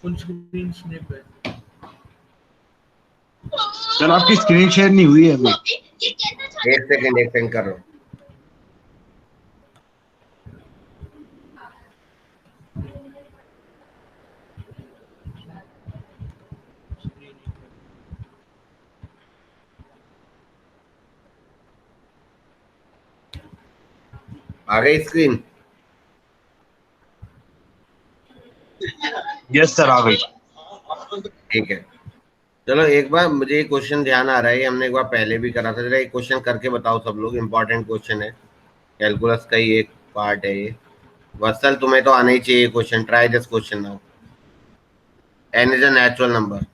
Full screen snap है। Sir आपकी screen share नहीं हुई है अभी। एक सेकंड कर रहा हूँ। आ गई स्क्रीन? यस सर आ गई। ठीक है, चलो एक बार मुझे एक क्वेश्चन ध्यान आ रहा है, हमने एक बार पहले भी करा था। जरा एक क्वेश्चन करके बताओ सब लोग, इंपॉर्टेंट क्वेश्चन है, कैलकुलस का ही एक पार्ट है ये। वत्सल तुम्हें तो आना ही चाहिए question. Try this question now. n is a natural number.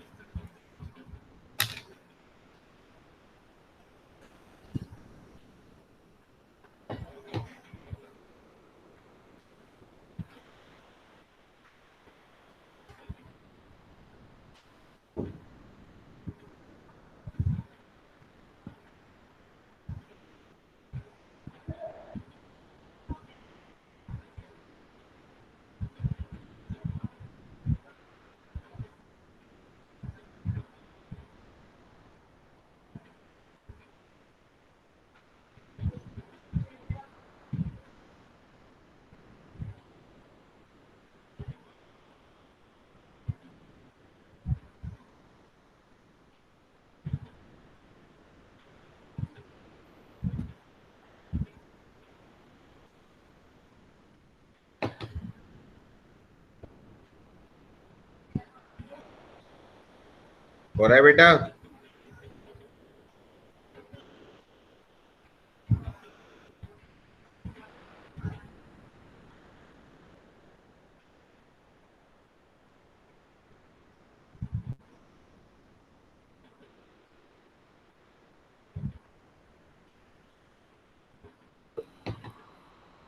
हो रहा है बेटा?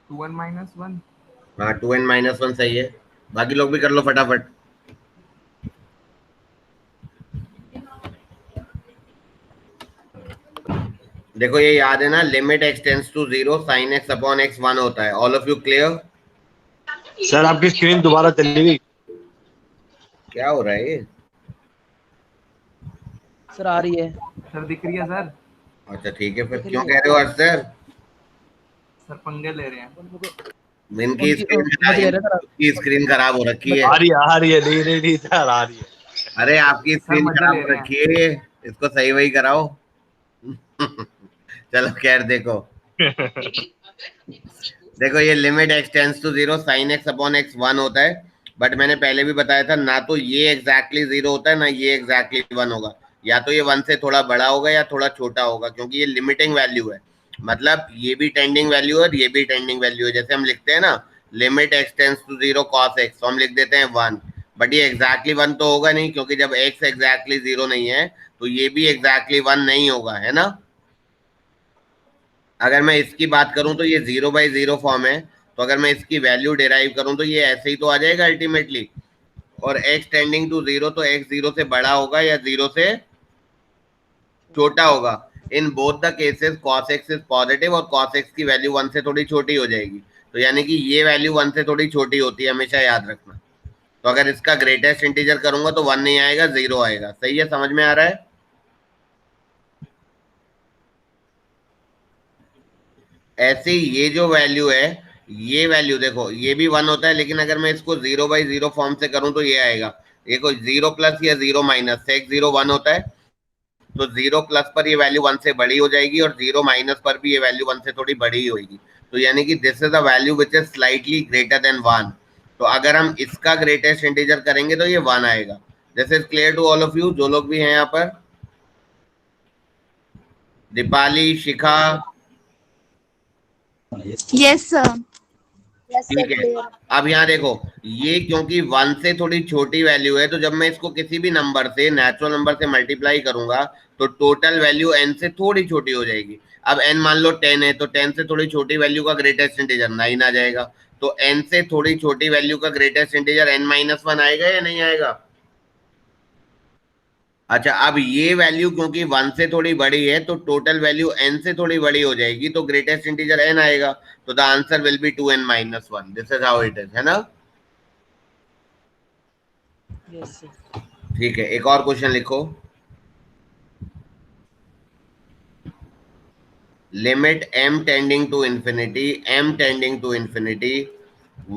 Two n minus one. हाँ 2n-1 सही है। बाकी लोग भी कर लो फटाफट। देखो ये याद है ना, limit x tends to 0 sin x upon x 1 होता है। All of you clear? Sir आपकी स्क्रीन दोबारा चली गई। क्या हो रहा है ये? सर आ रही है। सर दिख रही है सर। अच्छा ठीक है, फिर दिख रही क्यों है। कह रहे हो हर्ष सर? सर पंगे ले रहे हैं। इनकी स्क्रीन समझ गए ना सर आप? की स्क्रीन खराब हो रखी है। आ रही है नहीं सर आ रही है। अरे आपकी सर स्क्रीन मजे खराब ले हो रहे हैं। रखी है, इसको सही वही कराओ। चलो खैर देखो, देखो ये limit x tends to 0 sin x upon x 1 होता है। बट मैंने पहले भी बताया था, ना तो ये एग्जैक्टली 0 होता है, ना ये एग्जैक्टली 1 होगा। या तो ये 1 से थोड़ा बड़ा होगा या थोड़ा छोटा होगा, क्योंकि ये लिमिटिंग वैल्यू है। मतलब ये भी टेंडिंग वैल्यू है और ये भी टेंडिंग वैल्यू है। जैसे हम लिखते हैं ना, limit x tends to 0 cos x, तो हम लिख देते हैं 1। बट ये एग्जैक्टली 1 तो होगा नहीं, क्योंकि जब x एग्जैक्टली 0 नहीं है तो ये भी एग्जैक्टली 1 नहीं होगा, है ना। अगर मैं इसकी बात करूं तो ये 0/0 फॉर्म है, तो अगर मैं इसकी वैल्यू डिराइव करूं तो ये ऐसे ही तो आ जाएगा अल्टीमेटली। और x टेंडिंग टू 0, तो x 0 से बड़ा होगा या 0 से छोटा होगा। In both the cases cos x is positive और cos x की वैल्यू 1 से थोड़ी छोटी हो जाएगी। तो यानी कि ये वैल्यू 1 से थोड़ी छोटी होती है, हमेशा याद रखना। तो अगर इसका ग्रेटेस्ट इंटीजर करूंगा तो 1 नहीं आएगा, 0 आएगा। सही है, समझ में आ रहा है? ऐसे ही ये जो वैल्यू है, ये वैल्यू देखो, ये भी 1 होता है, लेकिन अगर मैं इसको 0/0 फॉर्म से करूं तो ये आएगा। देखो 0 प्लस या 0 माइनस से x 0 1 होता है, तो 0 प्लस पर ये वैल्यू 1 से बड़ी हो जाएगी और 0 माइनस पर भी ये वैल्यू 1 से थोड़ी बड़ी होगी। तो यानी कि this is a value which is slightly greater than 1। तो अगर हम इसका ग्रेटेस्ट इंटीजर करेंगे तो ये 1 आएगा। This is clear to all of you, जो लोग भी हैं यहाँ पर? दीपाली, शिखा? Yes sir. ठीक है, अब यहाँ देखो, ये क्योंकि 1 से थोड़ी छोटी वैल्यू है, तो जब मैं इसको किसी भी नंबर से, नेचुरल नंबर से मल्टीप्लाई करूंगा तो टोटल वैल्यू n से थोड़ी छोटी हो जाएगी। अब n मान लो 10 है, तो 10 से थोड़ी छोटी वैल्यू का ग्रेटेस्ट इंटीजर 9 आ जाएगा। तो n से थोड़ी छोटी वैल्यू का ग्रेटेस्ट इंटीजर n-1 आएगा या नहीं आएगा? अच्छा, अब ये वैल्यू क्योंकि 1 से थोड़ी बड़ी है, तो टोटल वैल्यू n से थोड़ी बड़ी हो जाएगी, तो ग्रेटेस्ट इंटीजर n आएगा। तो the answer will be 2n-1। This is how it is, है ना। Yes sir. ठीक है, एक और क्वेश्चन लिखो। Limit m tending to infinity, m tending to infinity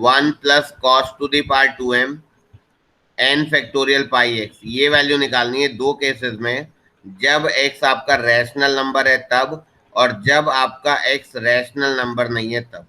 1 plus cos to the power 2m n factorial pi x। ये value निकालनी है दो केसेस में, जब x आपका रैशनल नंबर है तब, और जब आपका x रैशनल नंबर नहीं है तब।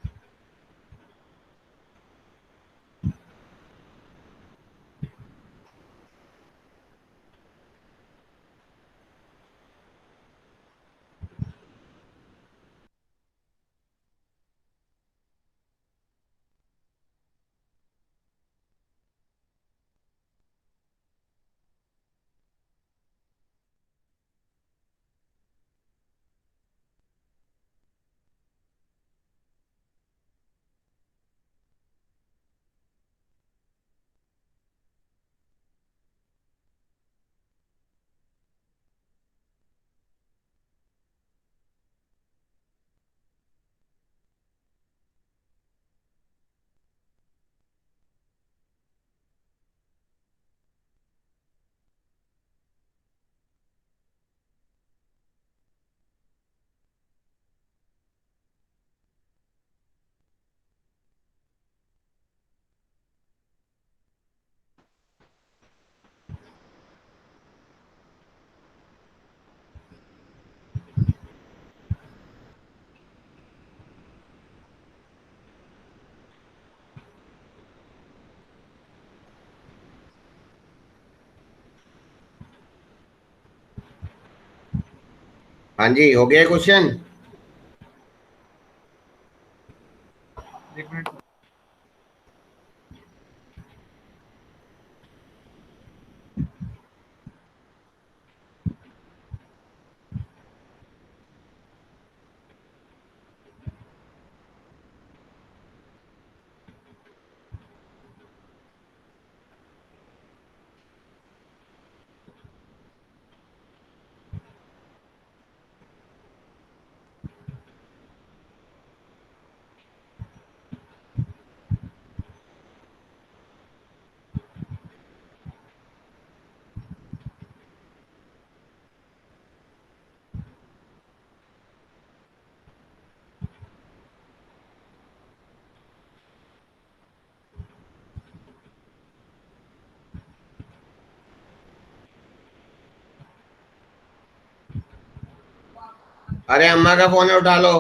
हाँ जी, हो गया क्वेश्चन? एक मिनट सर। अरे अम्मा का फोन है, उठा लो,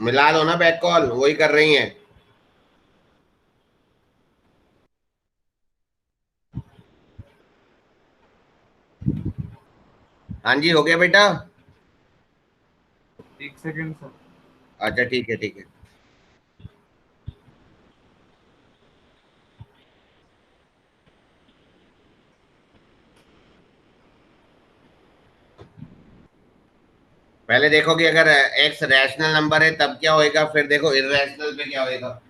मिला लो ना बैक कॉल, वही कर रही हैं। हाँ जी, हो गया बेटा? एक सेकंड सर। अच्छा ठीक है, ठीक है। पहले देखो कि अगर x रैशनल नंबर है तब क्या होएगा, फिर देखो इररेशनल पे क्या होएगा।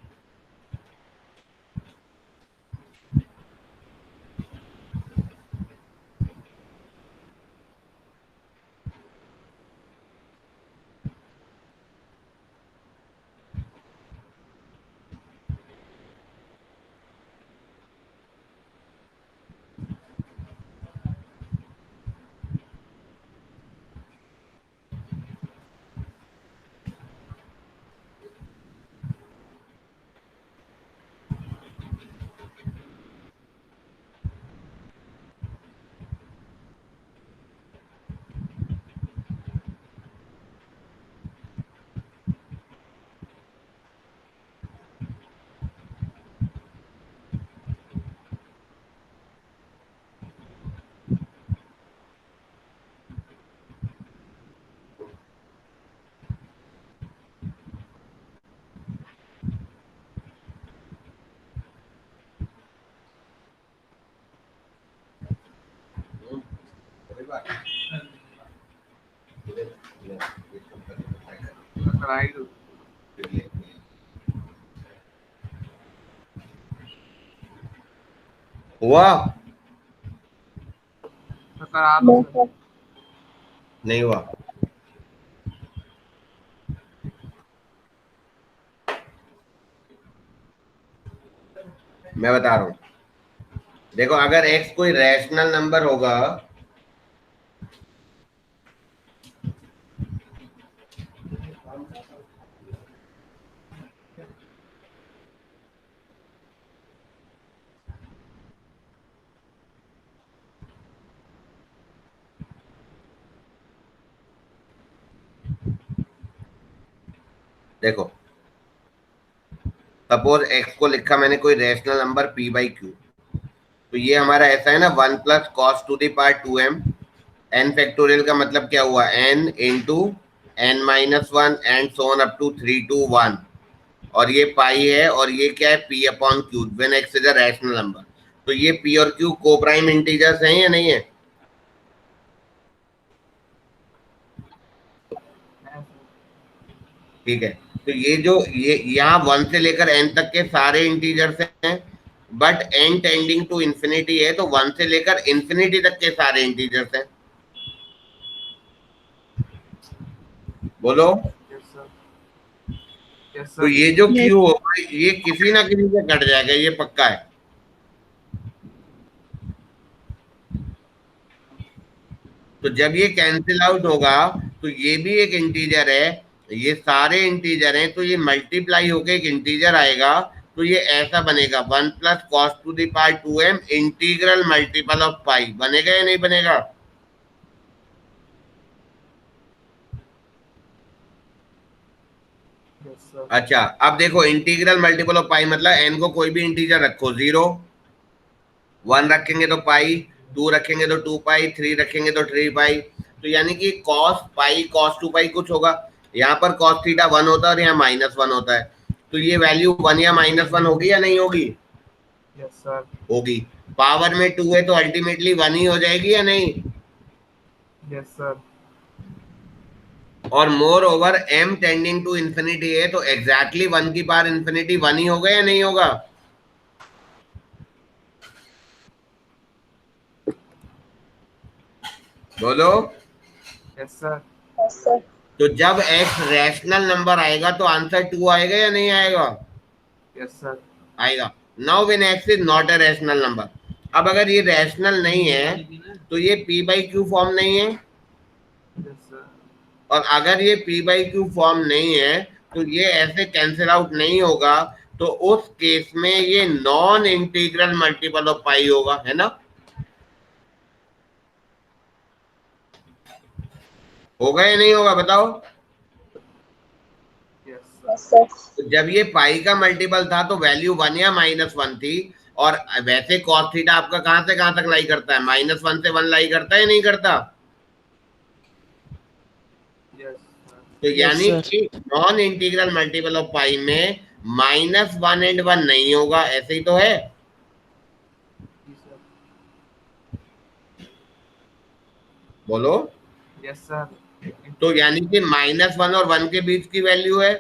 सर आई दो। हुआ? सर आ दो सर। नहीं हुआ? मैं बता रहा हूं, देखो अगर x कोई रैशनल नंबर होगा, देखो सपोज x को लिखा मैंने कोई rational number p by Q, तो ये हमारा ऐसा है ना 1 plus cos to the power 2m, n factorial का मतलब क्या हुआ, n into n minus one and so on up to 3 to 1, और ये पाई है और ये क्या है p upon q when x is a rational number. तो ये p और q को प्राइम इंटीजर्स हैं या नहीं है? है सर। ठीक है, तो ये जो ये यहाँ 1 से लेकर n तक के सारे इंटीजर्स हैं, but n tending to infinity है, तो 1 से लेकर इंफिनिटी तक के सारे इंटीजर्स हैं। बोलो। Yes sir. यस तो सर। ये जो q होगा ये किसी ना किसी से कट जाएगा, ये पक्का है। तो जब ये कैंसिल आउट होगा तो ये भी एक इंटीजर है, ये सारे इंटीजर हैं, तो ये मल्टीप्लाई होके एक इंटीजर आएगा, तो ये ऐसा बनेगा 1 plus cos to the power 2m integral multiple of pi. बनेगा या नहीं बनेगा? Yes sir. अच्छा, अब देखो इंटीग्रल मल्टीपल ऑफ पाई मतलब n को कोई भी इंटीजर रखो, 0 1 रखेंगे तो पाई, 2 रखेंगे तो 2 पाई, 3 रखेंगे तो 3 पाई, तो यानी कि कॉस पाई कॉस 2 पाई कुछ होगा, यहाँ पर कॉस थीटा 1 होता है और यहाँ -1 होता है, तो ये वैल्यू 1 या -1 होगी या नहीं होगी? Yes sir. होगी। पावर में 2 है तो अल्टीमेटली 1 ही हो जाएगी या नहीं? Yes sir. और more over m tending to infinity है, तो एग्जैक्टली 1 की पावर इंफिनिटी 1 ही होगा या नहीं होगा? बोलो। Yes sir. तो जब x रैशनल नंबर आएगा तो आंसर 2 आएगा या नहीं आएगा? Yes sir. आएगा। Now when x is not a rational number, अब अगर ये रैशनल नहीं है तो ये p बाई क्यू फॉर्म नहीं है, यस सर। और अगर ये p बाई क्यू फॉर्म नहीं है तो ये ऐसे कैंसिल आउट नहीं होगा, तो उस केस में ये नॉन इंटीग्रल मल्टीपल ऑफ पाई होगा, है ना? होगा या नहीं होगा बताओ? Yes sir. तो जब ये पाई का मल्टीपल था तो वैल्यू 1 या -1 थी, और वैसे cos थीटा आपका कहां से कहां तक लाई करता है, -1 से 1 लाई करता है या नहीं करता? यस तो सर। यानी कि नॉन इंटीग्रल मल्टीपल ऑफ पाई में -1 एंड 1 नहीं होगा, ऐसे ही तो है। बोलो। Yes sir. तो यानी कि -1 और 1 के बीच की वैल्यू है,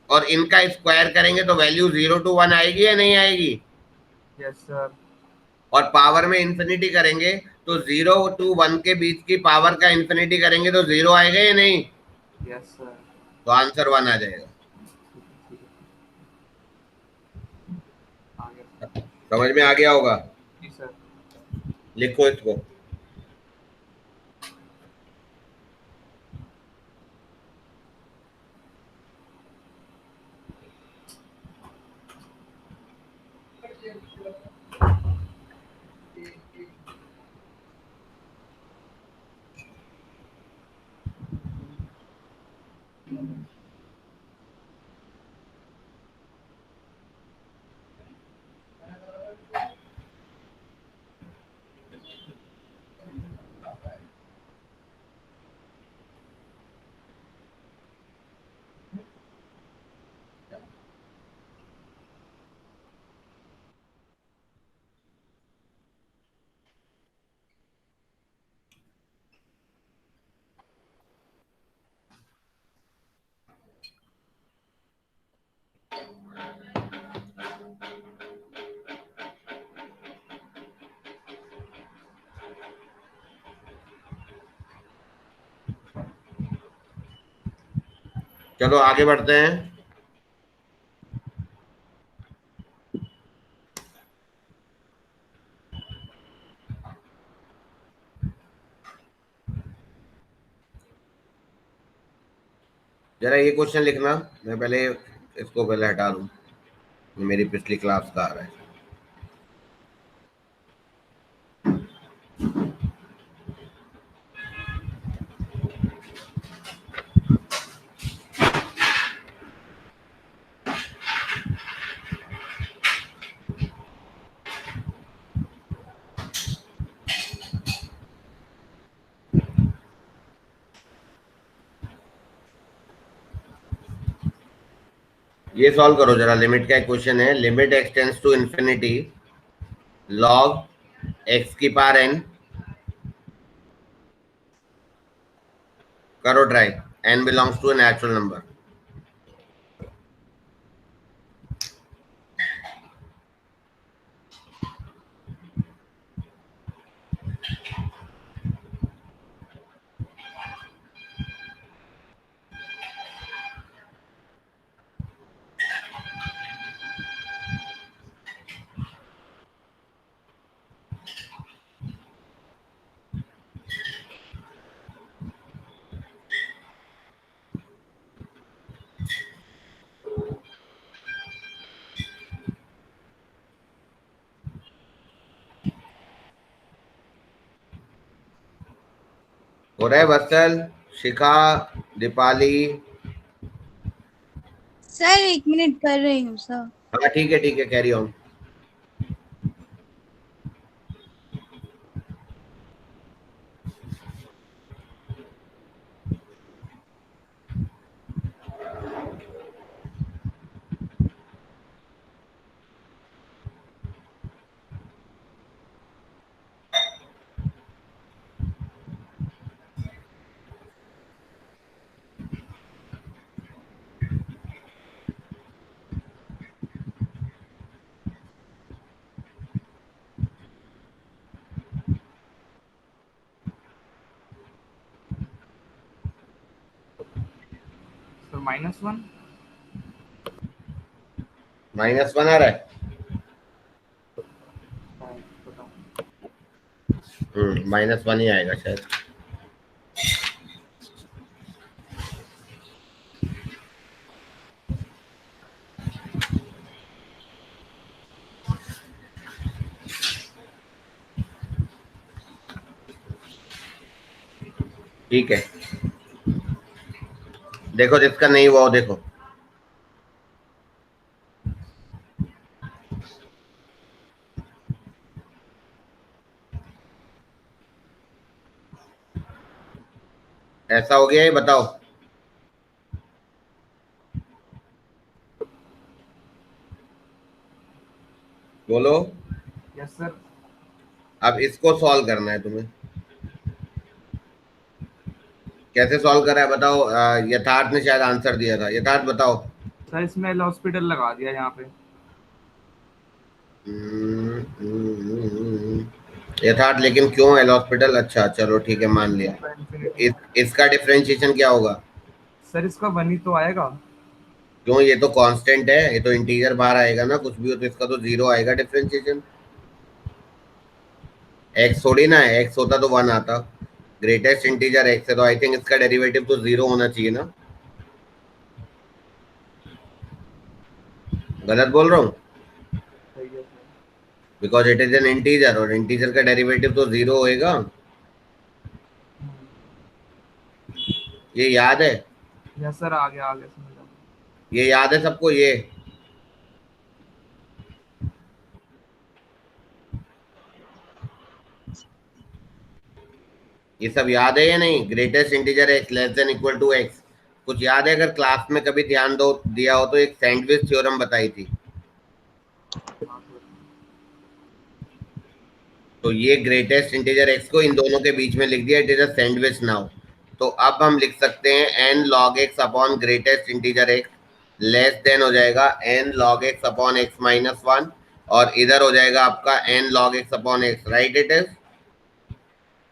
और इनका स्क्वायर करेंगे तो वैल्यू 0 to 1 आएगी या नहीं आएगी? Yes sir. और पावर में इंफिनिटी करेंगे तो 0 to 1 के बीच की पावर का इंफिनिटी करेंगे तो 0 आएगा या नहीं? Yes sir. तो आंसर 1 आ जाएगा। आ गया। समझ में आ गया होगा? जी सर। लिखो इसको। चलो आगे बढ़ते हैं। जरा ये क्वेश्चन लिखना, मैं पहले इसको पहले हटा दूं, मेरी पिछली क्लास का आ रहा है। ये सॉल्व करो जरा, लिमिट का एक क्वेश्चन है। Limit x tends to infinity log x की पावर एन, करो try, n belongs to a natural number. हो रहा है वत्सल, शिखा, दीपाली? सर 1 मिनट कर रही हूँ सर। हाँ ठीक है, कैरी ऑन। सर -1। -1 आ रहा है। बताओ। -1 ही आएगा शायद। ठीक है, देखो जिसका नहीं हुआ वो देखो। ऐसा हो गया, ये बताओ। बोलो। Yes sir. अब इसको सॉल्व करना है तुम्हें। कैसे सॉल्व करा है बताओ। यथार्थ ने शायद आंसर दिया था, यथार्थ बताओ। सर इसमें एल हॉस्पिटल लगा दिया यहाँ पे। यथार्थ, लेकिन क्यों एल हॉस्पिटल? अच्छा चलो ठीक है, मान लिया। इंफिनिटी। इसका डिफरेंशिएशन क्या होगा? सर इसका 1 ही तो आएगा। क्यों, ये तो कांस्टेंट है, ये तो इंटीजर बाहर आएगा ना, कुछ भी हो तो इसका तो 0 आएगा डिफरेंशिएशन। एक्स थोड़ी ना है, एक्स होता तो 1 आता। ग्रेटेस्ट इंटीजर एक्स है, तो आई थिंक इसका डेरिवेटिव तो 0 होना चाहिए ना। गलत बोल रहा हूँ? सही है sir. Because it is an integer, और इंटीजर का डेरिवेटिव तो 0 होएगा। ये याद है? यस सर, आ गया समझ आ गया। ये याद है सबको? ये सब याद है या नहीं? Greatest integer x less than equal to x, कुछ याद है? अगर क्लास में कभी ध्यान दो दिया हो तो एक सैंडविच थ्योरम बताई थी। हाँ सर। तो ये ग्रेटेस्ट इंटीजर एक्स को इन दोनों के बीच में लिख दिया, it is a sandwich now. तो अब हम लिख सकते हैं n log x upon greatest integer x less than हो जाएगा n log x upon x minus 1, और इधर हो जाएगा आपका n log x upon x, right it is.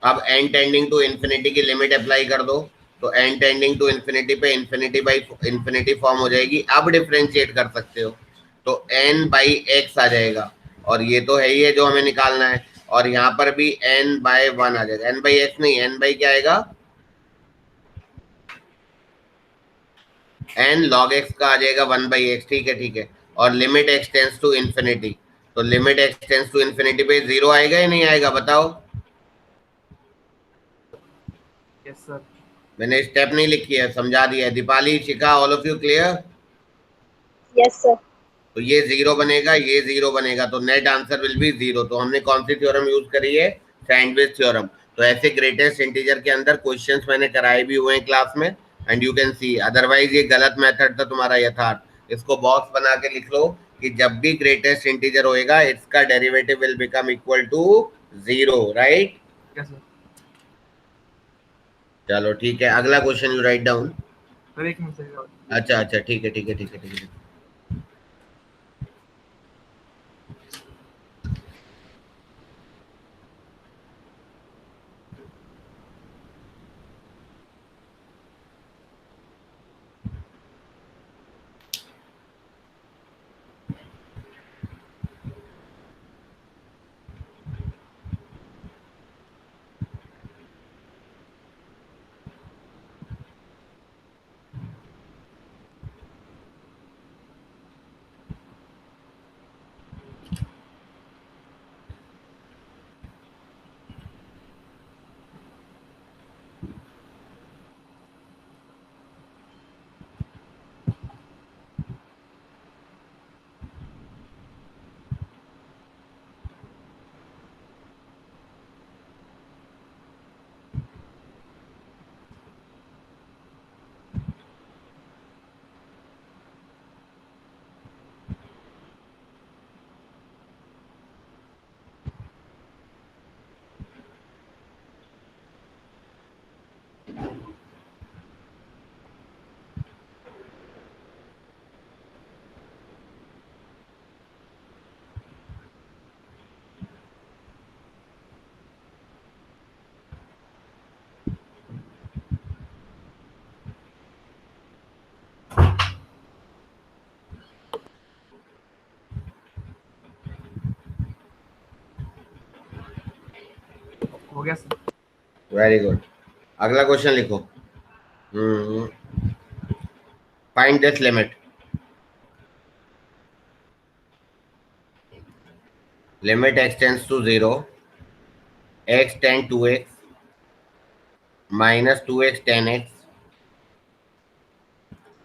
अब एन टेंडिंग टू इन्फिनिटी की लिमिट अप्लाई कर दो, तो एन टेंडिंग टू इन्फिनिटी पे इन्फिनिटी बाई इन्फिनिटी फॉर्म हो जाएगी। अब डिफरेंशिएट कर सकते हो, तो एन बाई एक्स आ जाएगा, और ये तो है ही है जो हमें निकालना है, और यहाँ पर भी एन बाय 1 आ जाएगा। एन बाई एक्स नहीं, एन बाई क्या आएगा? एन लॉग एक्स का आ जाएगा 1/x, ठीक है ठीक है। और limit x tends to infinity, तो limit x tends to infinity पे 0 आएगा या नहीं आएगा बताओ? Yes sir. मैंने स्टेप नहीं लिखी है, समझा दिया है। Deepali, Shikha, all of you clear? Yes sir. तो ये 0 बनेगा, ये 0 बनेगा, तो नेट आंसर विल बी 0। तो हमने कौन सी थ्योरम यूज करी है? Sandwich theorem. तो ऐसे ग्रेटेस्ट इंटीजर के अंदर क्वेश्चंस मैंने कराए भी हुए हैं क्लास में, and you can see. Otherwise ये गलत मेथड था तुम्हारा यथार्थ। इसको बॉक्स बना के लिख लो कि जब भी ग्रेटेस्ट इंटीजर होएगा इसका derivative will become equal to 0, right? Yes sir. चलो ठीक है, अगला question you write down. Sir एक मिनट सर। अच्छा अच्छा, ठीक है ठीक है ठीक है ठीक है। हो गया सर। वेरी गुड, अगला क्वेश्चन लिखो। Find this limit. Limit x tends to 0, x tan 2x minus 2x tan x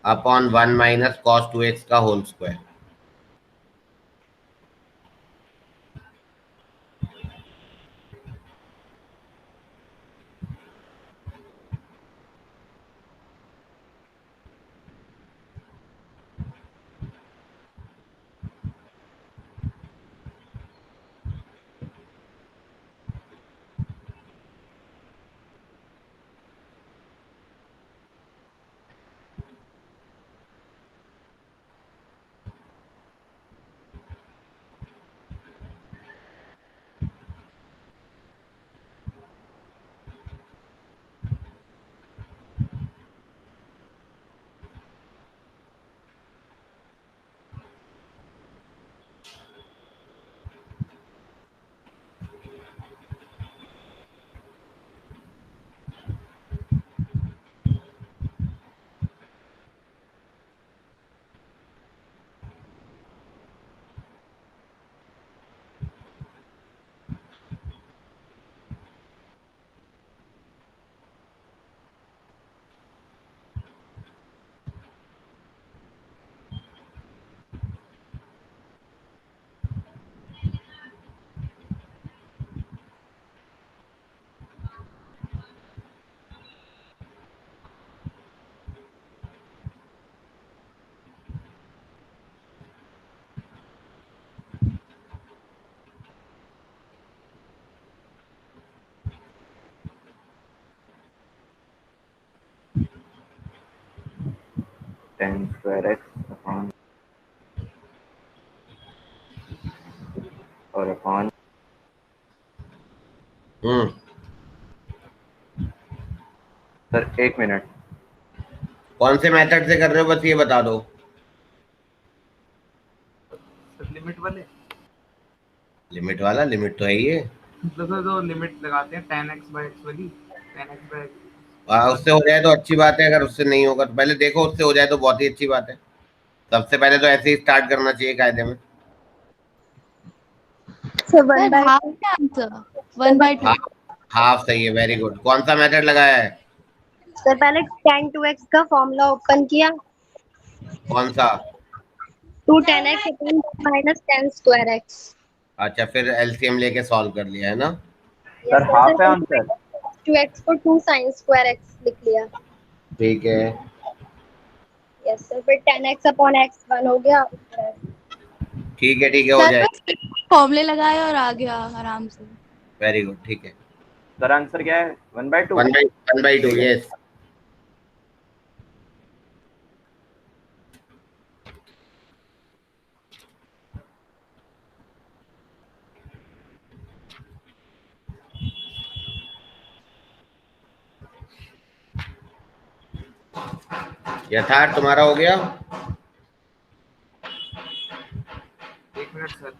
upon 1 minus cos 2x का whole square. tan square x upon और अपॉन सर एक मिनट। कौन से method से कर रहे हो बस ये बता दो। सर लिमिट वाले, लिमिट वाला, लिमिट तो है ही है। मतलब सर जो लिमिट लगाते हैं tan x by x वाली, tan x by x उससे हो जाए तो अच्छी बात है, अगर उससे नहीं होगा तो पहले देखो, उससे हो जाए तो बहुत ही अच्छी बात है। सबसे पहले तो ऐसे ही स्टार्ट करना चाहिए कायदे में। Sir 1 sir by half 2. का आंसर 1/2। हाफ, हाफ सही है, वेरी गुड। कौन सा मेथड लगाया है? सर पहले tan 2x का फॉर्मूला ओपन किया, कौन सा? 2 tan x upon minus tan square x. अच्छा, फिर एलसीएम लेके सॉल्व कर लिया है ना? Yes sir sir. हाफ है सर आंसर। 2x को 2 sin square x लिख लिया। ठीक है, यस सर, फिर tan x upon x 1 हो गया। ठीक है, ठीक है, हो सर जाए। बस फॉर्मूले लगाए और आ गया आराम से। वेरी गुड, ठीक है। सर आंसर क्या है? 1/2। 1/2, यस। यथार्थ तुम्हारा हो गया? 1 मिनट सर।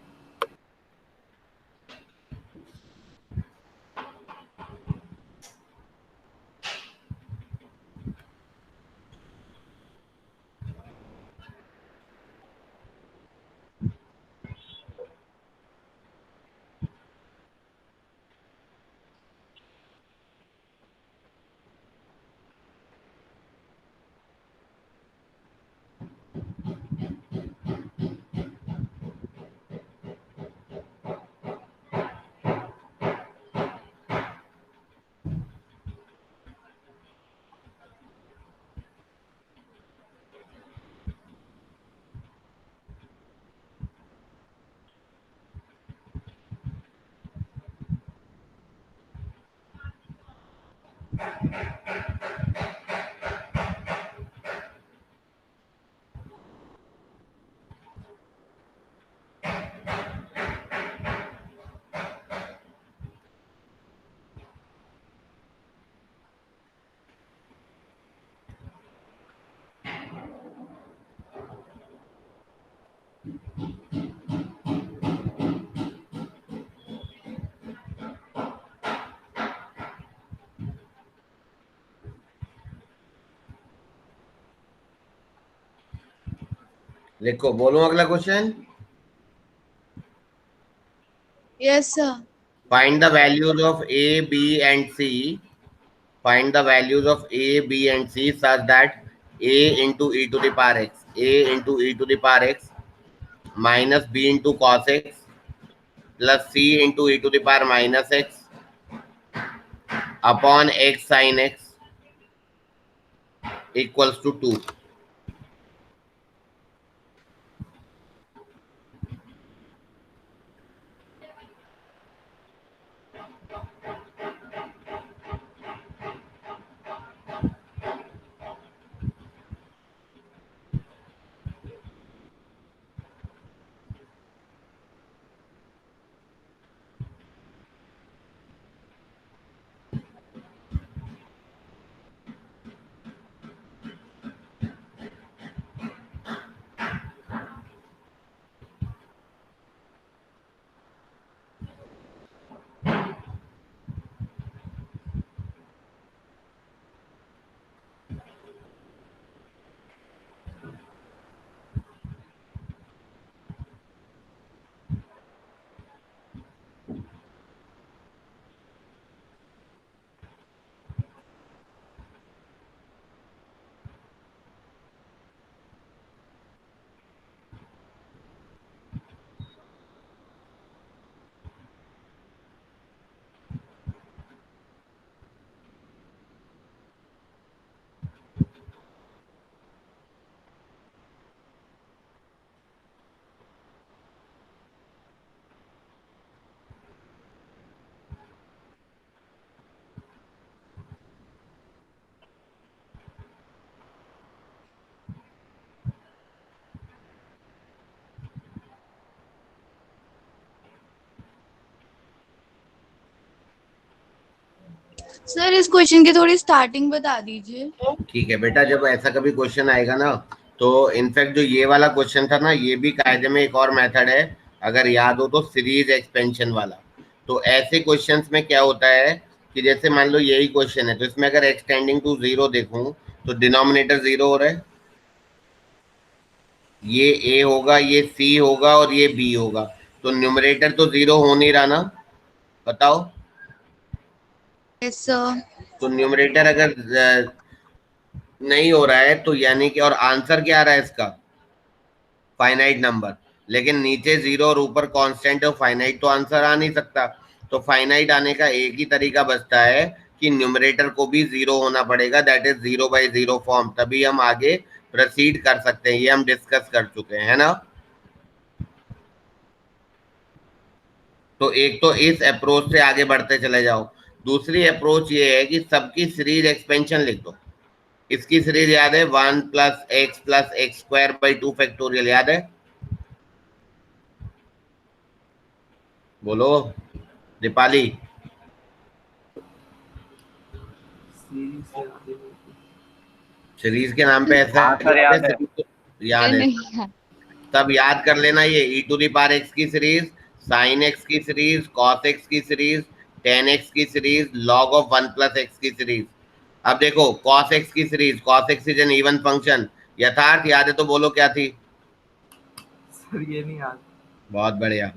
लिखो, बोलो अगला question. Yes sir. Find the values of A, B, and C. Find the values of A, B, and C such that A into e to the power x, A into e to the power x minus B into cos x plus C into e to the power minus x upon x sin x equals to 2. Sir इस question की थोड़ी starting बता दीजिए। ठीक है बेटा, जब ऐसा कभी क्वेश्चन आएगा ना, तो इनफैक्ट जो ये वाला क्वेश्चन था ना, ये भी कायदे में एक और मेथड है, अगर याद हो तो, सीरीज एक्सपेंशन वाला। तो ऐसे क्वेश्चंस में क्या होता है कि जैसे मान लो यही क्वेश्चन है, तो इसमें अगर एक्सटेंडिंग टू 0 देखूं तो डिनोमिनेटर 0 हो रहा है, ये a होगा, ये c होगा और ये b होगा, तो न्यूमरेटर तो 0 हो नहीं रहा ना, बताओ। Yes sir. तो न्यूमरेटर अगर नहीं हो रहा है तो यानी कि, और आंसर क्या आ रहा है इसका, फाइनाइट नंबर, लेकिन नीचे 0 और ऊपर कांस्टेंट है, फाइनाइट तो आंसर आ नहीं सकता। तो फाइनाइट आने का एक ही तरीका बचता है कि न्यूमरेटर को भी 0 होना पड़ेगा, दैट इज 0/0 फॉर्म, तभी हम आगे प्रोसीड कर सकते हैं, ये हम डिस्कस कर चुके हैं, है ना। तो एक तो इस अप्रोच से आगे बढ़ते चले जाओ, दूसरी अप्रोच ये है कि सबकी सीरीज एक्सपेंशन लिख दो। इसकी सीरीज याद है, 1 + x + x² 2 फैक्टोरियल, याद है, बोलो दीपाली। सीरीज के नाम पे ऐसा आंसर याद है। याद है, नहीं है। तब याद कर लेना, ये e⁻x की सीरीज, sin x की सीरीज, cos x की सीरीज, tan x की सीरीज, log of 1 + x की सीरीज। अब देखो cos x की series, cos x is an even function, यथार्थ याद है तो बोलो क्या थी। सर ये नहीं याद। बहुत बढ़िया,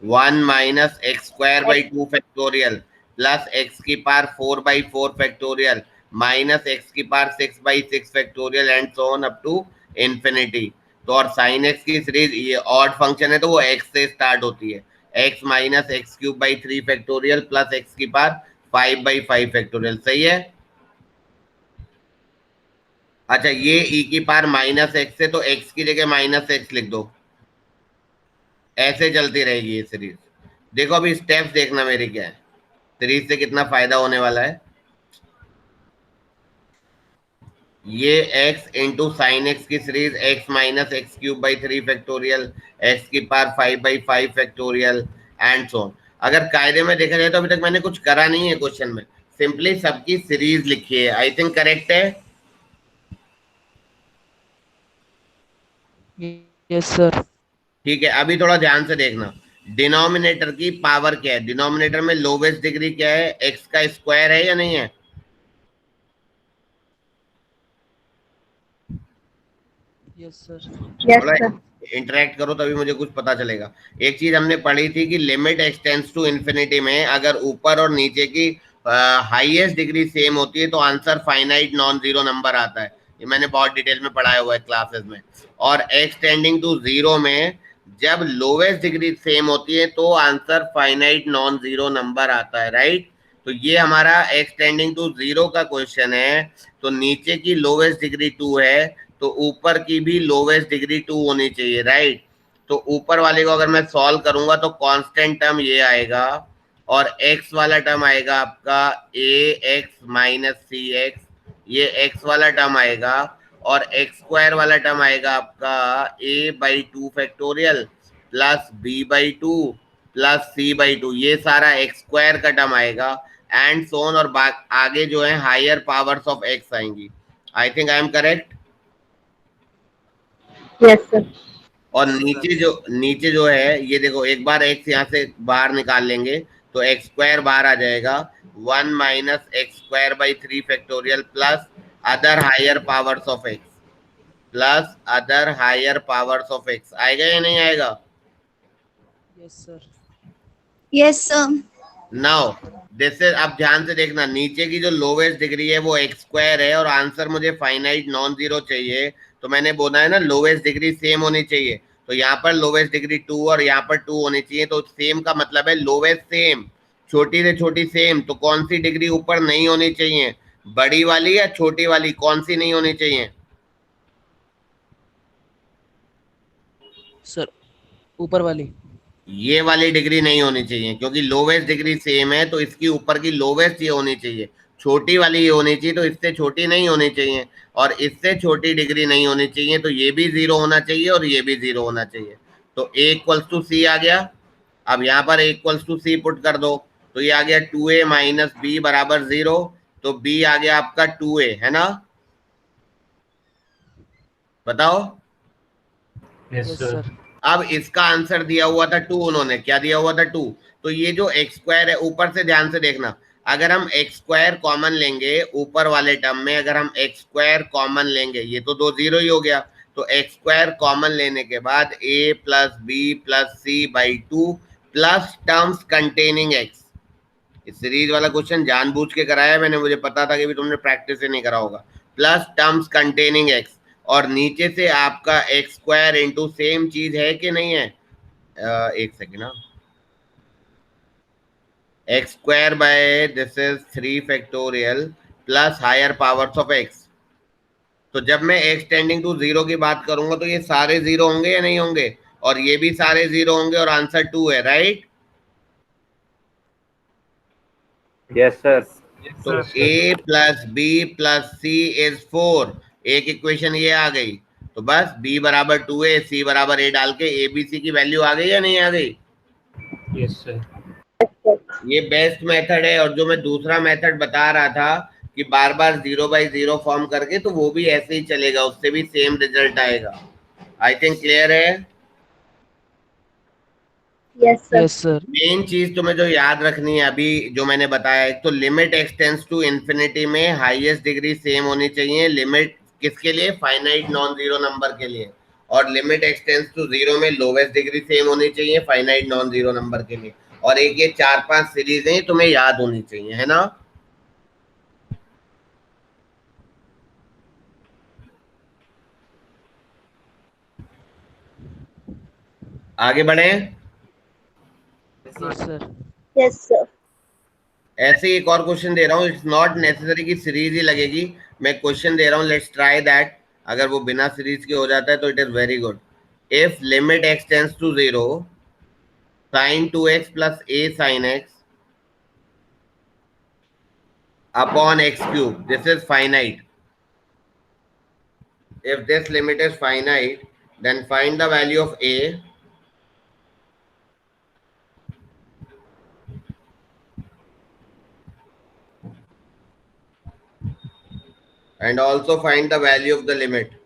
1 - x² 2 factorial plus x⁴/4 factorial minus x⁻6/6 factorial and so on up to infinity. तो और sin x की सीरीज, ये ऑड फंक्शन है तो वो x से स्टार्ट होती है, x - x³ 3 factorial plus x⁵5/5 factorial, सही है। अच्छा, ये e⁻−x है तो x की जगह -x लिख दो, ऐसे चलती रहेगी ये सीरीज। देखो अभी स्टेप्स देखना मेरे क्या है, सीरीज से कितना फायदा होने वाला है। ये x × sin x की series, x - x³ 3 factorial, x⁵5/5 factorial and so on. अगर कायदे में देखा जाए तो अभी तक मैंने कुछ करा नहीं है क्वेश्चन में, सिंपली सबकी सीरीज लिखी है, आई थिंक करेक्ट है। Yes sir. ठीक है, अभी थोड़ा ध्यान से देखना, डिनोमिनेटर की पावर क्या है, डिनोमिनेटर में लोवेस्ट डिग्री क्या है, एक्स का स्क्वायर है या नहीं है। Yes sir. Yes, थोड़ा sir. इंटरेक्ट करो तभी मुझे कुछ पता चलेगा। एक चीज हमने पढ़ी थी कि लिमिट एक्सटेंड्स टू इन्फिनिटी में अगर ऊपर और नीचे की हाईएस्ट डिग्री सेम होती है तो answer finite non zero number आता है, ये मैंने बहुत डिटेल में पढ़ाया हुआ है क्लासेस में। और एक्सटेंडिंग टू 0 में जब लोवेस्ट डिग्री सेम होती है तो answer finite non zero number आता है, राइट। तो ये हमारा एक्सटेंडिंग टू 0 का क्वेश्चन है। तो नीचे की लोवेस्ट डिग्री 2 है तो ऊपर की भी लोवेस्ट डिग्री 2 होनी चाहिए, राइट। तो ऊपर वाले को अगर मैं सॉल्व करूंगा तो कांस्टेंट टर्म ये आएगा और x वाला टर्म आएगा आपका ax - cx, ये x वाला टर्म आएगा, और x² वाला टर्म आएगा आपका a/2 factorial plus b/2 plus c/2, ये सारा x² का टर्म आएगा एंड सो ऑन, और आगे जो है हायर पावर्स ऑफ x आएंगी। I think I am correct. Yes, sir. और नीचे जो है ये देखो, एक बार x यहाँ से बाहर निकाल लेंगे तो x² बाहर आ जाएगा, 1 - x² 3 factorial plus other higher powers of x, plus other higher powers of x, आएगा या नहीं आएगा। Yes sir. Yes sir. Now this is, अब ध्यान से देखना, नीचे की जो लोवेस्ट डिग्री है वो x² है और आंसर मुझे फाइनाइट नॉन जीरो चाहिए, तो मैंने बोला है ना लोवेस्ट डिग्री सेम होनी चाहिए, तो यहाँ पर लोवेस्ट डिग्री 2 और यहाँ पर 2 होनी चाहिए। तो सेम का मतलब है लोवेस्ट सेम, छोटी से छोटी सेम, तो कौन सी डिग्री ऊपर नहीं होनी चाहिए, बड़ी वाली या छोटी वाली, कौन सी नहीं होनी चाहिए। सर ऊपर वाली। ये वाली डिग्री नहीं होनी चाहिए क्योंकि लोवेस्ट डिग्री सेम है, तो इसकी ऊपर की लोवेस्ट ये होनी चाहिए, छोटी वाली ये होनी चाहिए, तो इससे छोटी नहीं होनी चाहिए, और इससे छोटी डिग्री नहीं होनी चाहिए, तो ये भी 0 होना चाहिए और ये भी 0 होना चाहिए। तो a = c आ गया। अब यहाँ पर a = c पुट कर दो तो ये आ गया 2a - b = 0, तो b आ गया आपका 2a, है ना, बताओ। Yes sir. अब इसका आंसर दिया हुआ था 2, उन्होंने क्या दिया हुआ था 2, तो ये जो x² है, ऊपर से ध्यान से देखना, अगर हम एक्स स्क्वायर कॉमन लेंगे ऊपर वाले टर्म में, अगर हम एक्स स्क्वायर कॉमन लेंगे, ये तो 2 जीरो ही हो गया, तो एक्स स्क्वायर कॉमन लेने के बाद a plus B plus c by 2 plus terms containing x. इस सीरीज वाला क्वेश्चन जानबूझ के कराया मैंने, मुझे पता था कि भी तुमने प्रैक्टिस ही नहीं करा होगा। प्लस टर्म्स कंटेनिंग एक्स, और नीचे से आपका एक्स स्क्वायर इंटू सेम चीज है कि नहीं है, एक सेकेंड, हाँ, x square by this is 3 factorial plus higher powers of x. तो जब मैं एक्स टेंडिंग टू 0 की बात करूंगा तो ये सारे 0 होंगे या नहीं होंगे, और ये भी सारे 0 होंगे, और आंसर 2 है, राइट। Yes sir. तो a plus B plus C is 4, एक इक्वेशन ये आ गई। तो बस b बराबर 2a, c बराबर a डाल के a b c की वैल्यू आ गई या नहीं आ गई। Yes sir. ये बेस्ट मेथड है। और जो मैं दूसरा मेथड बता रहा था कि बार बार 0 बाई 0 फॉर्म करके, तो वो भी ऐसे ही चलेगा, उससे भी सेम रिजल्ट आएगा। आई थिंक क्लियर है। Yes, sir. Yes sir. Main चीज तुम्हें जो याद रखनी है अभी जो मैंने बताया, एक तो लिमिट एक्सटेंड्स टू इन्फिनिटी में हाईएस्ट डिग्री सेम होनी चाहिए, लिमिट किसके लिए, फाइनाइट नॉन जीरो नंबर के लिए, और लिमिट एक्सटेंड्स टू 0 में लोवेस्ट डिग्री सेम होनी चाहिए फाइनाइट नॉन जीरो नंबर के लिए। और एक ये 4-5 सीरीज है तुम्हें याद होनी चाहिए, है ना। आगे बढ़े। Yes sir. Yes, sir. ऐसे ही एक और क्वेश्चन दे रहा हूँ, इट्स नॉट नेसेसरी कि सीरीज ही लगेगी, मैं क्वेश्चन दे रहा हूँ, लेट्स ट्राई दैट। अगर वो बिना सीरीज के हो जाता है तो it is very good. If limit x tends to 0 sin 2x plus a sin x upon x cube, this is finite. If this limit is finite, then find the value of a and also find the value of the limit.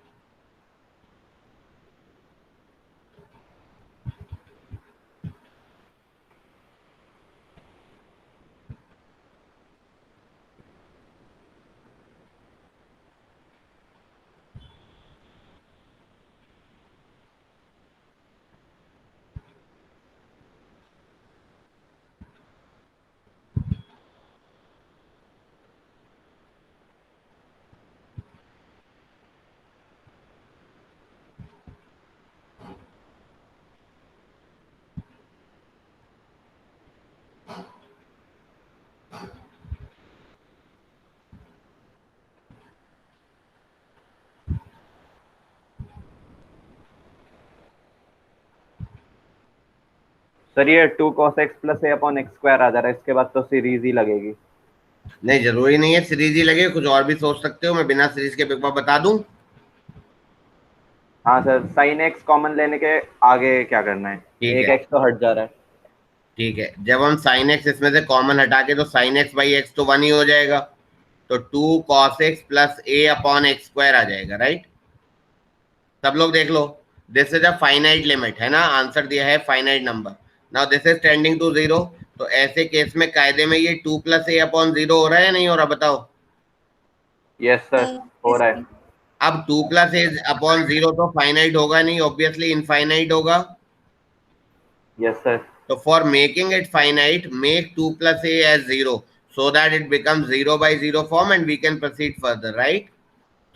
Sir ये 2 cos x plus a upon x square आ जा रहा है, इसके बाद तो series ही लगेगी। नहीं जरूरी नहीं है सीरीज ही लगे, कुछ और भी सोच सकते हो, मैं बिना सीरीज के एक बार बता दूं। हाँ सर, साइन एक्स कॉमन लेने के आगे क्या करना है, ठीक एक है। एक्स तो हट जा रहा है। ठीक है, जब हम साइन एक्स इसमें से कॉमन हटा के, तो साइन एक्स बाई एक्स तो 1 ही हो जाएगा, तो 2 cos x plus a upon x square आ जाएगा, राइट। सब लोग देख लो, this is a finite limit, है ना, आंसर दिया है finite number. Now this is tending to 0, तो ऐसे केस में कायदे में ये 2 प्लस a अपॉन 0 हो रहा है या नहीं हो रहा, बताओ। यस सर, हो रहा है। अब 2 प्लस a अपॉन 0 तो फाइनाइट होगा नहीं, ऑब्वियसली इनफाइनाइट होगा। Yes sir. तो for making it finite, make 2 plus a as 0 so that it becomes 0 by 0 form and we can proceed further, right।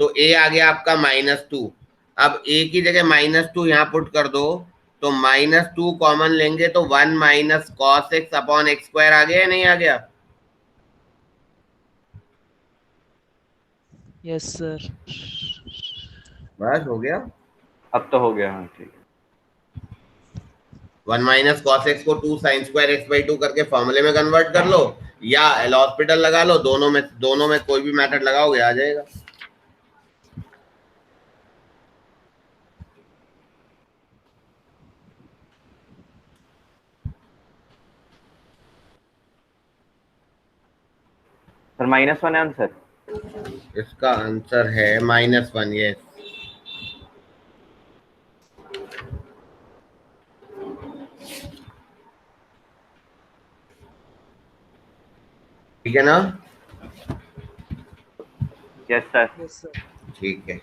तो a आ गया आपका -2, अब a की जगह -2 यहाँ पुट कर दो, तो -2 कॉमन लेंगे तो 1 minus cos x upon x square आ गया या नहीं आ गया। Yes sir. बस हो गया। अब तो हो गया, हाँ ठीक है। 1 माइनस कॉस एक्स को 2 साइन स्क्वायर एक्स बाई 2 करके फॉर्मूले में कन्वर्ट कर लो, या एल हॉस्पिटल लगा लो, दोनों में कोई भी मेथड लगाओगे आ जाएगा। सर -1 है आंसर। इसका आंसर है -1, यस। ठीक है ना? Yes sir. Yes sir. ठीक है।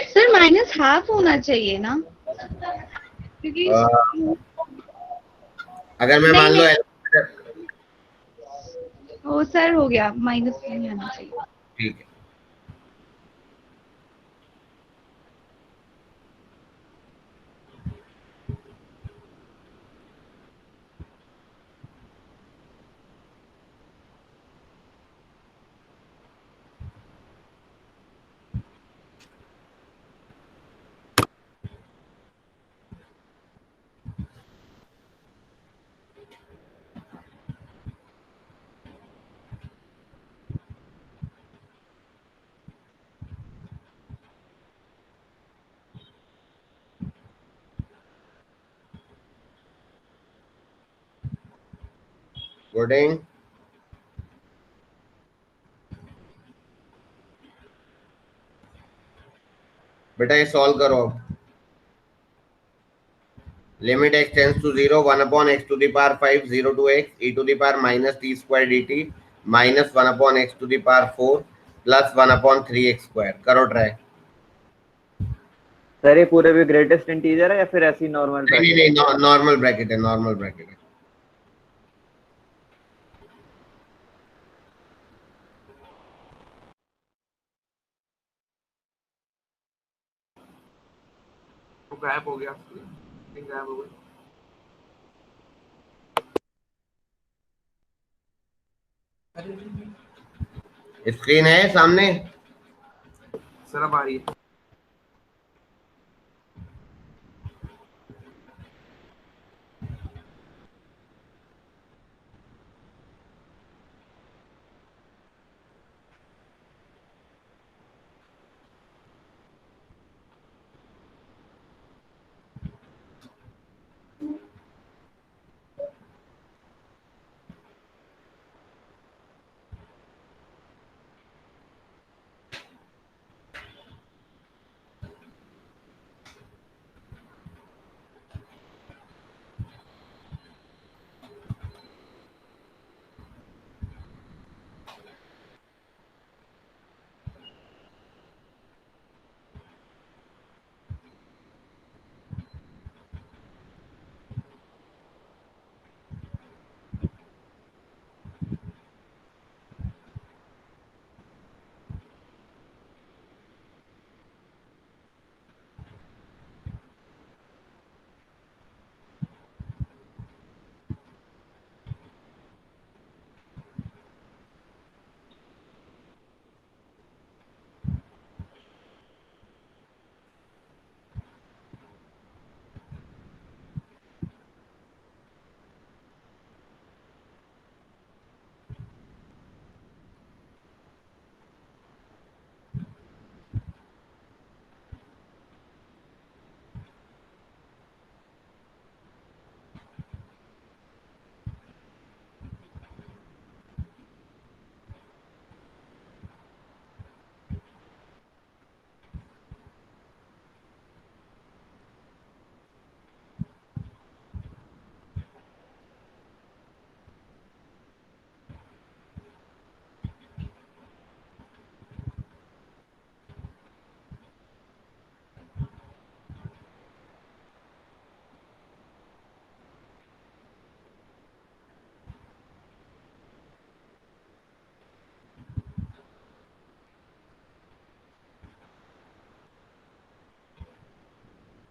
सर माइनस हाफ होना चाहिए ना, क्योंकि अगर मैं मान लो ओ सर हो गया, माइनस नहीं आना चाहिए। ठीक है। गुडिंग बेटा ये सॉल्व करो अब। Limit x tends to 0 1 upon x to the power 5 0 to x e to the power minus t square dt minus 1 upon x to the power 4 plus 1 upon 3x square. करो try. Sir ये पूरे भी greatest integer है या फिर ऐसी normal नहीं bracket? नहीं नॉर्मल ब्रैकेट है, नॉर्मल ब्रैकेट है। वो गायब हो गया, स्क्रीन गायब हो गई। स्क्रीन है सामने? सर अब आ रही है।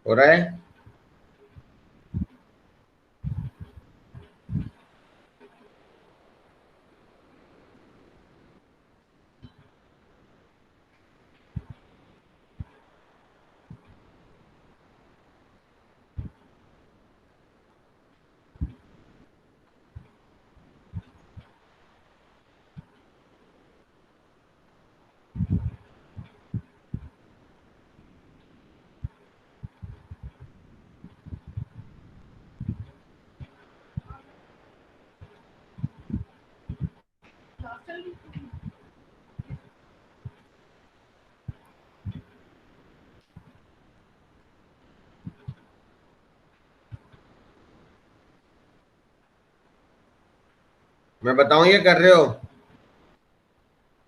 हो रहा है? मैं बताऊं ये कर रहे हो?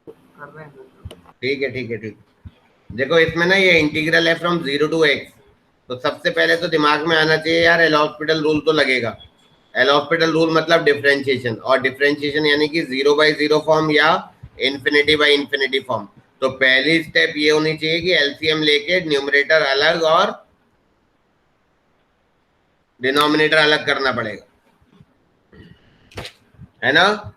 कर रहे हैं सर। ठीक है ठीक है ठीक है। देखो इसमें ना ये इंटीग्रल है फ्रॉम 0 to x, तो सबसे पहले तो दिमाग में आना चाहिए यार एल हॉस्पिटल रूल तो लगेगा। एल हॉस्पिटल रूल मतलब डिफरेंशिएशन, और डिफरेंशिएशन यानी कि 0/0 फॉर्म या इन्फिनिटी फॉर्म। तो पहली स्टेप ये होनी चाहिए कि एलसीएम लेके न्यूमरेटर अलग और डिनोमिनेटर अलग करना पड़ेगा, है ना?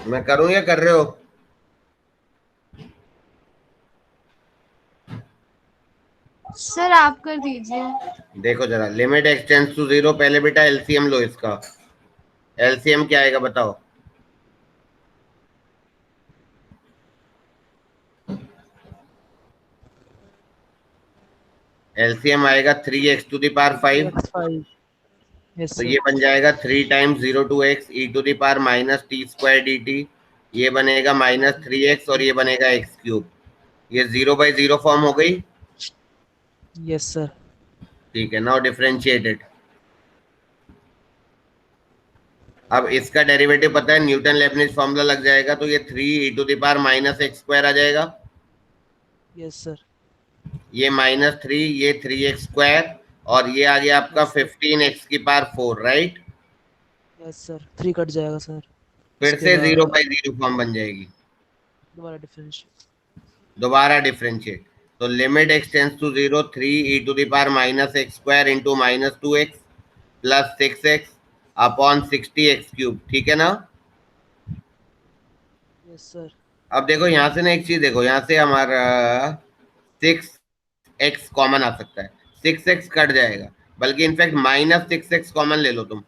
मैं करूं या कर रहे हो? सर आप कर दीजिए। देखो जरा, लिमिट एक्स टेंड्स टू 0, पहले बेटा एलसीएम लो इसका। एलसीएम क्या आएगा बताओ? एलसीएम आएगा 3x⁵ x5 यस तो सर ये बन जाएगा 3 times 0 to x e⁻−t² dt। ये बनेगा -3x और ये बनेगा x³। ये 0/0 फॉर्म हो गई। यस सर ठीक है, नाउ डिफरेंशिएटेड। अब इसका डेरिवेटिव पता है, न्यूटन लेबनिज फॉर्मूला लग जाएगा, तो ये 3e⁻−x² आ जाएगा। यस सर ये -3, ये 3x², और ये आ गया आपका 15x⁴, right? Yes sir 3 cut जाएगा सर। फिर इसके से बाद 0/0 फॉर्म बन जाएगी। दोबारा डिफरेंशिएट। दोबारा डिफरेंशिएट, तो limit x tends to 0 3e⁻x² into -2x plus 6x upon 60x³। ठीक है ना? यस सर अब देखो यहाँ से ना एक चीज देखो, यहाँ से हमारा 6x कॉमन आ सकता है, 6x कट जाएगा, बल्कि इनफैक्ट -6x कॉमन ले लो तुम,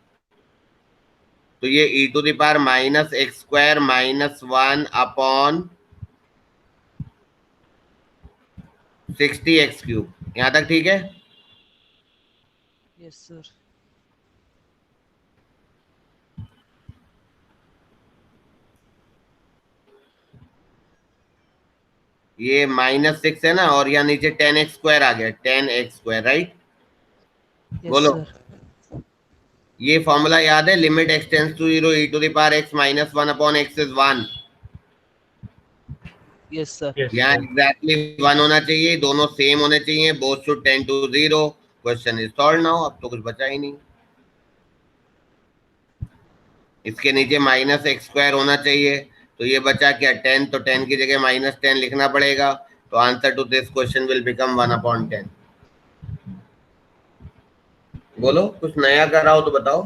तो ये e⁻−x² -1 अपॉन 60x³ यहाँ तक ठीक है? Yes, sir. ये -6 है ना, और यहाँ नीचे 10x² आ गया, 10x², राइट? Yes, बोलो। sir. ये फॉर्मूला याद है, limit x tends to 0 e⁻x - 1/x is 1। Yes, sir. यहाँ एग्जैक्टली 1 होना चाहिए, दोनों सेम होने चाहिए, both should tend to 0। Question is solved now. अब तो कुछ बचा ही नहीं। इसके नीचे -x² होना चाहिए, तो ये बचा क्या, 10, तो 10 की जगह -10 लिखना पड़ेगा। तो answer to this question will become 1/10। बोलो, कुछ नया कर रहा हो तो बताओ।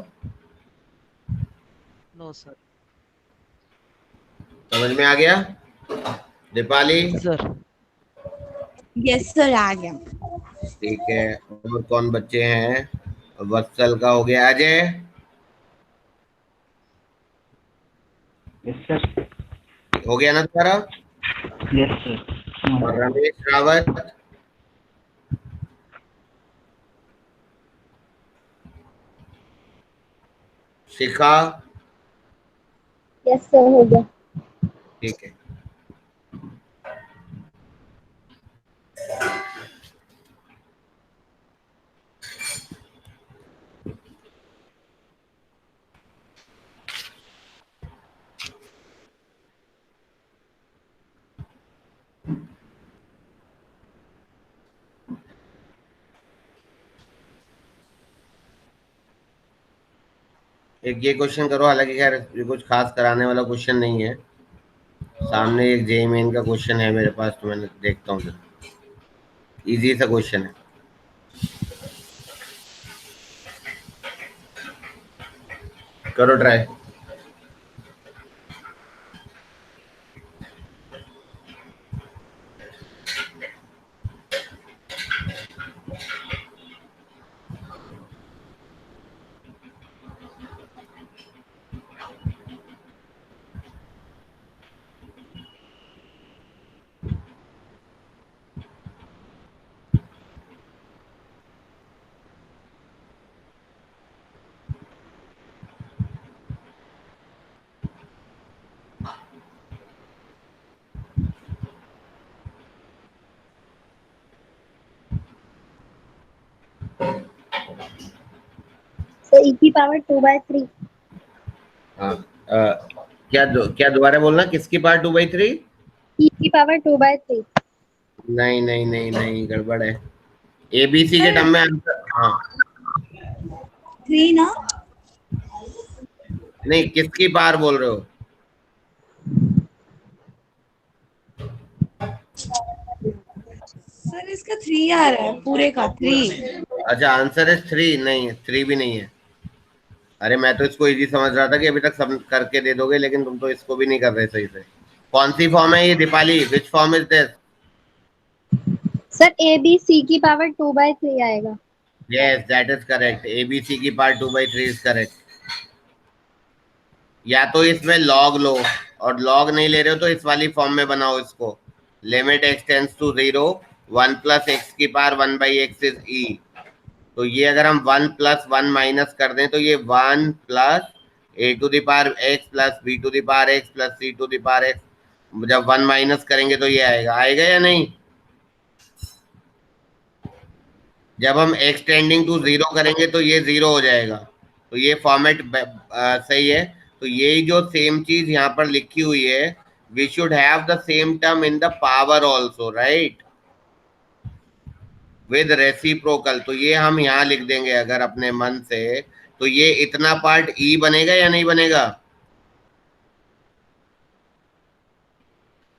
No, sir. समझ में आ गया? दीपाली? Sir. यस सर आ गया। ठीक है, और कौन बच्चे हैं? वत्सल का हो गया। अजय? Yes sir. हो गया ना सारा? Yes sir. और रमेश रावत? शिखा? यस सर हो गया। ठीक है। एक ये क्वेश्चन करो, हालांकि खैर ये कुछ खास कराने वाला क्वेश्चन नहीं है। सामने एक जेईई मेन का क्वेश्चन है मेरे पास, तो मैंने देखता हूँ। इजी सा क्वेश्चन है। करो ट्राई। Sir e⁻2/3। हाँ, क्या दोबारा बोलना, किसकी पावर 2/3? e⁻2/3। नहीं नहीं नहीं नहीं, गड़बड़ है। एबीसी के टर्म में आंसर। हाँ 3 ना? नहीं, किसकी पावर बोल रहे हो? सर इसका 3 आ रहा है, पूरे का 3। अच्छा, आंसर है 3। नहीं, 3 भी नहीं है। अरे मैं तो इसको इजी समझ रहा था कि अभी तक सब करके दे दोगे, लेकिन तुम तो इसको भी नहीं कर रहे सही से। कौन सी फॉर्म है ये Deepali? Which form is this? Sir ABC⁻2/3 आएगा। Yes, that is correct. ABC की पावर 2/3 इज करेक्ट। या तो इसमें लॉग लो, और लॉग नहीं ले रहे हो तो इस वाली फॉर्म में बनाओ इसको। Limit x tends to 0 1 + x की पावर 1/x इज e। तो ये अगर हम 1 + 1 माइनस कर दें तो ये 1 + a⁻x + b⁻x + c⁻x। जब 1 माइनस करेंगे तो ये आएगा या नहीं? जब हम x टेंडिंग टू 0 करेंगे तो ये 0 हो जाएगा। तो ये फॉर्मेट सही है। तो यही जो सेम चीज यहाँ पर लिखी हुई है, we should have the same term in the power also, right, with reciprocal. तो ये हम यहाँ लिख देंगे अगर अपने मन से, तो ये इतना पार्ट e बनेगा या नहीं बनेगा?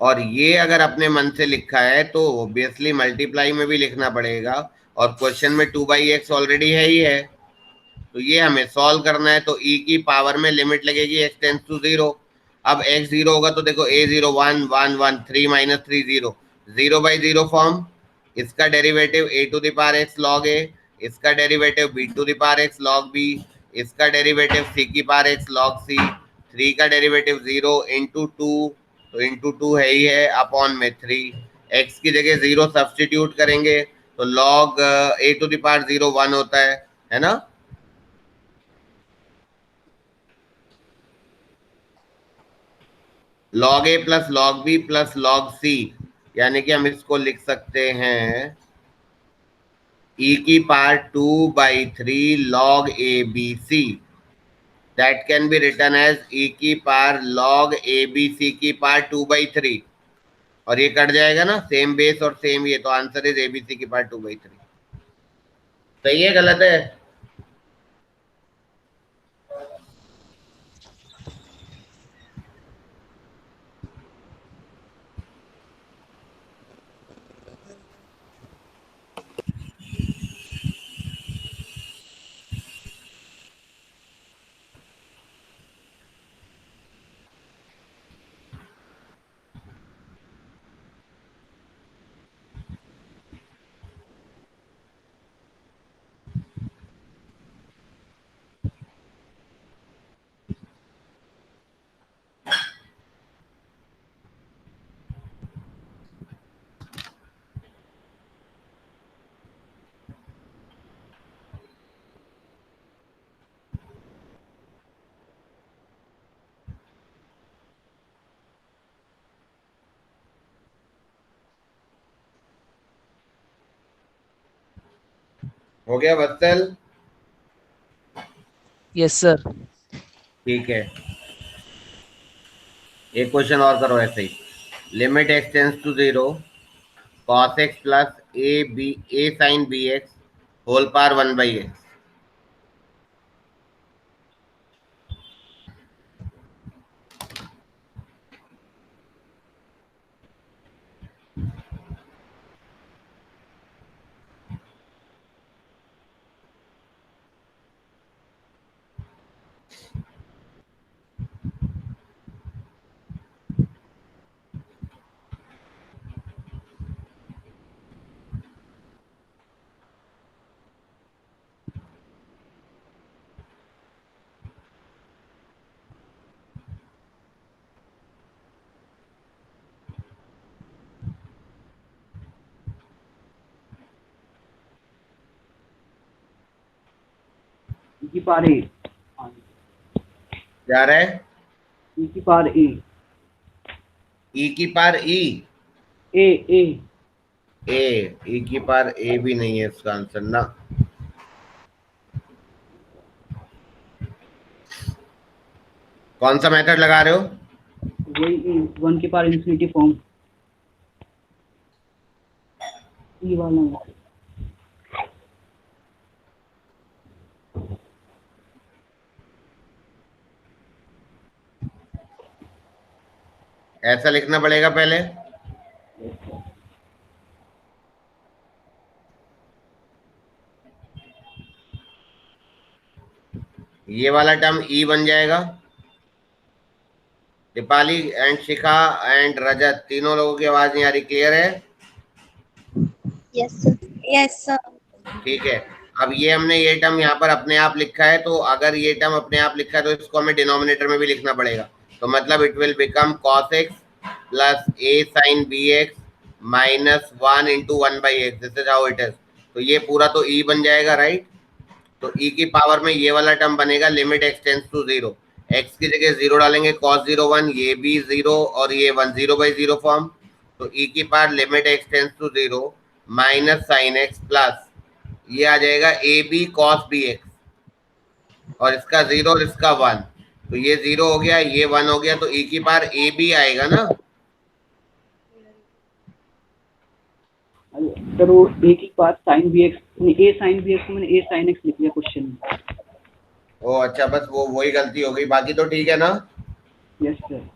और ये अगर अपने मन से लिखा है तो ऑब्वियसली मल्टीप्लाई में भी लिखना पड़ेगा, और क्वेश्चन में 2/x ऑलरेडी है ही है। तो ये हमें सॉल्व करना है। तो e की पावर में लिमिट लगेगी x टेंड्स टू 0। अब x 0 होगा तो देखो a0 1 1 1 3 - 3 0, 0/0 फॉर्म। इसका डेरिवेटिव a⁻x log a, इसका डेरिवेटिव b⁻x log b, इसका डेरिवेटिव c⁻x log c, 3 का डेरिवेटिव 0 × 2, तो × 2 है ही है, अपॉन में 3, x की जगह 0 सब्स्टिट्यूट करेंगे तो log a to the power 0 1 होता है ना। log a plus log b plus log c, यानी कि हम इसको लिख सकते हैं e की power 2/3 log a b c, that can be written as e की power log a b c की पावर 2/3, और ये कट जाएगा ना, सेम बेस और सेम ये, तो answer is a b c की पावर 2/3। सही है गलत है? हो गया वत्सल? Yes, sir. ठीक है, एक क्वेश्चन और करो ऐसे ही। Limit x tends to 0 cos x plus a sin bx whole power 1/x। E की पावर ए, जा रहा है E की पावर ए, e की power e, a a e की पावर a भी नहीं है इसका आंसर ना। कौन सा मेथड लगा रहे हो? वही 1 की पावर इंफिनिटी फॉर्म, ई वाला। ऐसा लिखना पड़ेगा पहले। ये वाला टर्म e बन जाएगा। दीपाली एंड शिखा एंड रजत, तीनों लोगों की आवाज नहीं आ रही, क्लियर है? Yes, sir. Yes, sir. ठीक है, अब ये हमने ये टर्म यहाँ पर अपने आप लिखा है, तो अगर ये टर्म अपने आप लिखा है तो इसको हमें डिनोमिनेटर में भी लिखना पड़ेगा। तो मतलब it will become cos x plus a sin bx minus 1 into 1/x, this is how it is. तो ये पूरा तो e बन जाएगा, राइट? तो e की पावर में ये वाला टर्म बनेगा limit x tends to 0, x की जगह 0 डालेंगे, cos 0 1, ये भी 0 और ये 1, 0/0 फॉर्म। तो e की power limit x tends to 0 minus sine x plus ये आ जाएगा a b cos b x, और इसका 0 और इसका 1, तो ये 0 हो गया, ये 1 हो गया, तो e की पावर ए बी आएगा ना। सर वो ए की पावर साइन बी एक्स, ए साइन बी एक्स, मैंने ए साइन एक्स लिख लिया क्वेश्चन में। ओ अच्छा, बस वो वही गलती हो गई, बाकी तो ठीक है ना? Yes sir.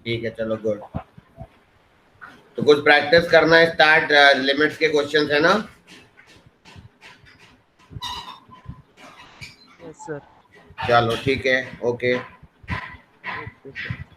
ठीक है, चलो गुड। तो कुछ प्रैक्टिस करना है, स्टार्ट लिमिट्स के क्वेश्चंस है ना? Yes, sir. चलो ठीक है, ओके। Okay, sir.